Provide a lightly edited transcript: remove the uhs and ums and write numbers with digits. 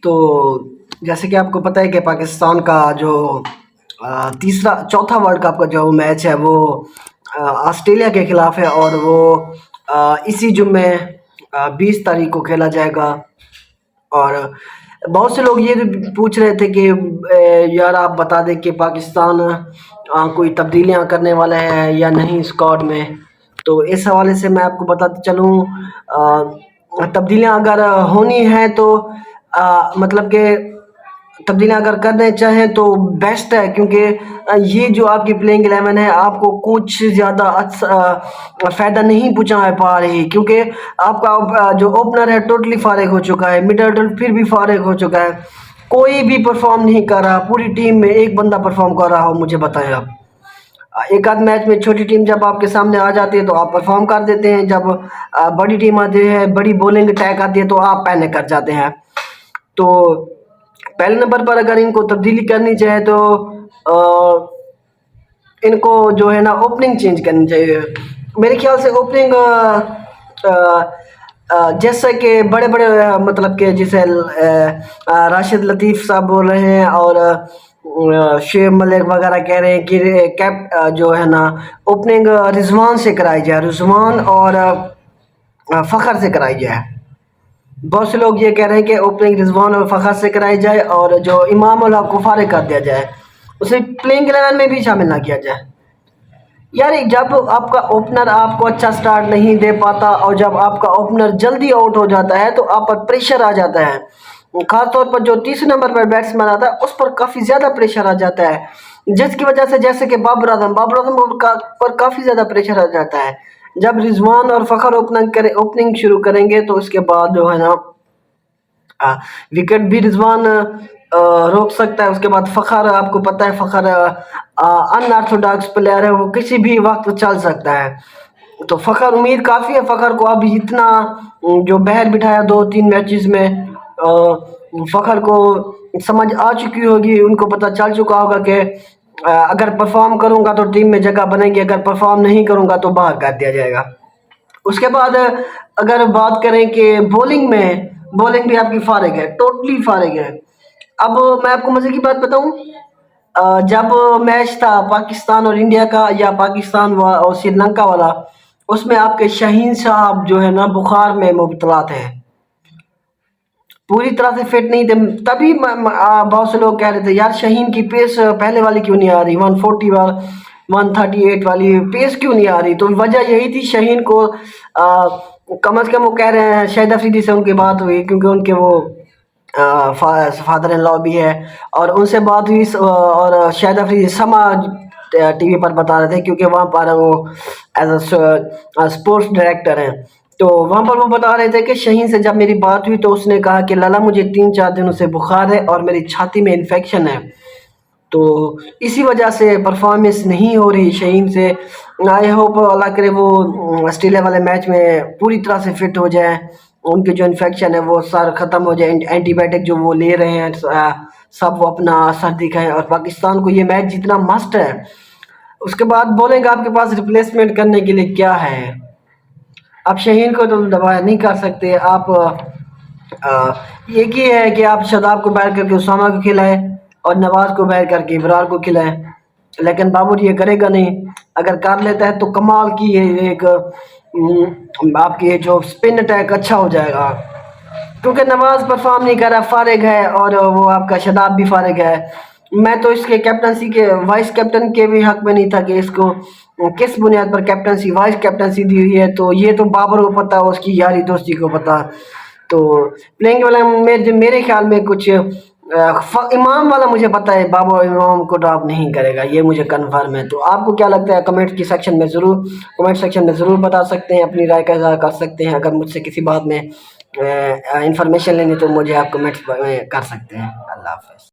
تو جیسے کہ آپ کو پتہ ہے کہ پاکستان کا جو چوتھا ورلڈ کپ کا جو میچ ہے وہ آسٹریلیا کے خلاف ہے، اور وہ اسی جمعے 20 تاریخ کو کھیلا جائے گا۔ اور بہت سے لوگ یہ پوچھ رہے تھے کہ یار آپ بتا دیں کہ پاکستان کوئی تبدیلیاں کرنے والا ہے یا نہیں اسکواڈ میں۔ تو اس حوالے سے میں آپ کو بتاتے چلوں، تبدیلیاں اگر ہونی ہیں تو مطلب کہ تبدیلیاں اگر کرنے چاہیں تو بیسٹ ہے، کیونکہ یہ جو آپ کی پلینگ 11 ہے آپ کو کچھ زیادہ فائدہ نہیں پہنچا پا رہی، کیونکہ آپ کا جو اوپنر ہے ٹوٹلی فارغ ہو چکا ہے، مڈ آرڈر پھر بھی فارغ ہو چکا ہے، کوئی بھی پرفارم نہیں کر رہا۔ پوری ٹیم میں ایک بندہ پرفارم کر رہا ہو مجھے بتائیں آپ۔ ایک آدھ میچ میں چھوٹی ٹیم جب آپ کے سامنے آ جاتی ہے تو آپ پرفارم کر دیتے ہیں، جب بڑی ٹیم آتی ہے، بڑی بولنگ اٹیک آتی ہے تو آپ پینک کر جاتے ہیں۔ تو پہلے نمبر پر اگر ان کو تبدیلی کرنی چاہے تو ان کو جو ہے نا اوپننگ چینج کرنی چاہیے میرے خیال سے۔ اوپننگ جیسا کہ بڑے بڑے مطلب کہ جسے راشد لطیف صاحب بول رہے ہیں اور شعیب ملک وغیرہ کہہ رہے ہیں کہ جو ہے نا اوپننگ رضوان سے کرائی جائے، رضوان اور فخر سے کرائی جائے۔ بہت سے لوگ یہ کہہ رہے ہیں کہ اوپننگ رضوان اور فخر سے کرائی جائے اور جو امام الحق کو فارغ کر دیا جائے، اسے پلینگ 11 میں بھی شامل نہ کیا جائے۔ یار جب آپ کا اوپنر آپ کو اچھا سٹارٹ نہیں دے پاتا اور جب آپ کا اوپنر جلدی آؤٹ ہو جاتا ہے تو آپ پر پریشر آ جاتا ہے، خاص طور پر جو تیسرے نمبر پر بیٹسمین آتا ہے اس پر کافی زیادہ پریشر آ جاتا ہے، جس کی وجہ سے جیسے کہ بابر اعظم پر کافی زیادہ پریشر آ جاتا ہے۔ جب رضوان اور فخر اوپننگ شروع کریں گے تو اس کے بعد جو ہے نا وکٹ بھی رضوان روک سکتا ہے، اس کے بعد فخر آپ کو پتہ ہے فخر ان آرتھوڈاکس پلیئر ہے، وہ کسی بھی وقت چل سکتا ہے۔ تو فخر امید کافی ہے فخر کو، اب اتنا جو بہر بٹھایا 2-3 میچز میں، فخر کو سمجھ آ چکی ہوگی، ان کو پتہ چل چکا ہوگا کہ اگر پرفارم کروں گا تو ٹیم میں جگہ بنے گی، اگر پرفارم نہیں کروں گا تو باہر کر دیا جائے گا۔ اس کے بعد اگر بات کریں کہ بولنگ میں، بولنگ بھی آپ کی فارغ ہے، ٹوٹلی فارغ ہے۔ اب میں آپ کو مزے کی بات بتاؤں، جب میچ تھا پاکستان اور انڈیا کا یا پاکستان اور سری لنکا والا، اس میں آپ کے شاہین صاحب جو ہے نا بخار میں مبتلا تھے، پوری طرح سے فٹ نہیں تھے، تبھی بہت سے لوگ کہہ رہے تھے یار شاہین کی پیس پہلے والی کیوں نہیں آ رہی، 140 138 والی پیس کیوں نہیں آ رہی؟ تو وجہ یہی تھی شاہین کو کم از کم وہ کہہ رہے ہیں شاہد افریدی سے ان کی بات ہوئی، کیونکہ ان کے وہ فادر ان لا بھی ہے، اور ان سے بات ہوئی اور شاہد افریدی سما ٹی وی پر بتا رہے تھے کیونکہ وہاں پر وہ ایز اے اسپورٹس ڈائریکٹر ہیں، تو وہاں پر وہ بتا رہے تھے کہ شاہین سے جب میری بات ہوئی تو اس نے کہا کہ لالا مجھے 3-4 دنوں سے بخار ہے اور میری چھاتی میں انفیکشن ہے، تو اسی وجہ سے پرفارمنس نہیں ہو رہی شاہین سے۔ آئی ہوپ اللہ کرے وہ آسٹریلیا والے میچ میں پوری طرح سے فٹ ہو جائیں، ان کی جو انفیکشن ہے وہ سارا ختم ہو جائے، اینٹی بائیوٹک جو وہ لے رہے ہیں سب وہ اپنا اثر دکھائیں، اور پاکستان کو یہ میچ جتنا مسٹ ہے۔ اس کے بعد بولیں گے آپ کے پاس ریپلیسمنٹ کرنے کے لیے کیا ہے؟ آپ شاہین کو تو دبایا نہیں کر سکتے، آپ ایک ہی ہے کہ آپ شاداب کو باہر کر کے اسامہ کو کھلائیں اور نواز کو باہر کر کے ابرار کو کھلائیں، لیکن بابر یہ کرے گا نہیں۔ اگر کر لیتا ہے تو کمال کی ایک آپ کی جو سپن اٹیک اچھا ہو جائے گا، کیونکہ نواز پرفارم نہیں کر رہا، فارغ ہے، اور وہ آپ کا شاداب بھی فارغ ہے۔ میں تو اس کے کیپٹنسی کے وائس کیپٹن کے بھی حق میں نہیں تھا کہ اس کو کس بنیاد پر کیپٹنسی وائس کیپٹنسی دی ہوئی ہے، تو یہ تو بابر کو پتہ، اس کی یاری دوستی کو پتہ۔ تو پلینگ والا میں میرے خیال میں کچھ امام والا مجھے پتہ ہے بابر امام کو ڈراپ نہیں کرے گا، یہ مجھے کنفرم ہے۔ تو آپ کو کیا لگتا ہے کمنٹ سیکشن میں ضرور بتا سکتے ہیں، اپنی رائے کا اظہار کر سکتے ہیں۔ اگر مجھ سے کسی بات میں انفارمیشن لینی تو مجھے آپ کمنٹس میں کر سکتے ہیں۔ اللہ حافظ۔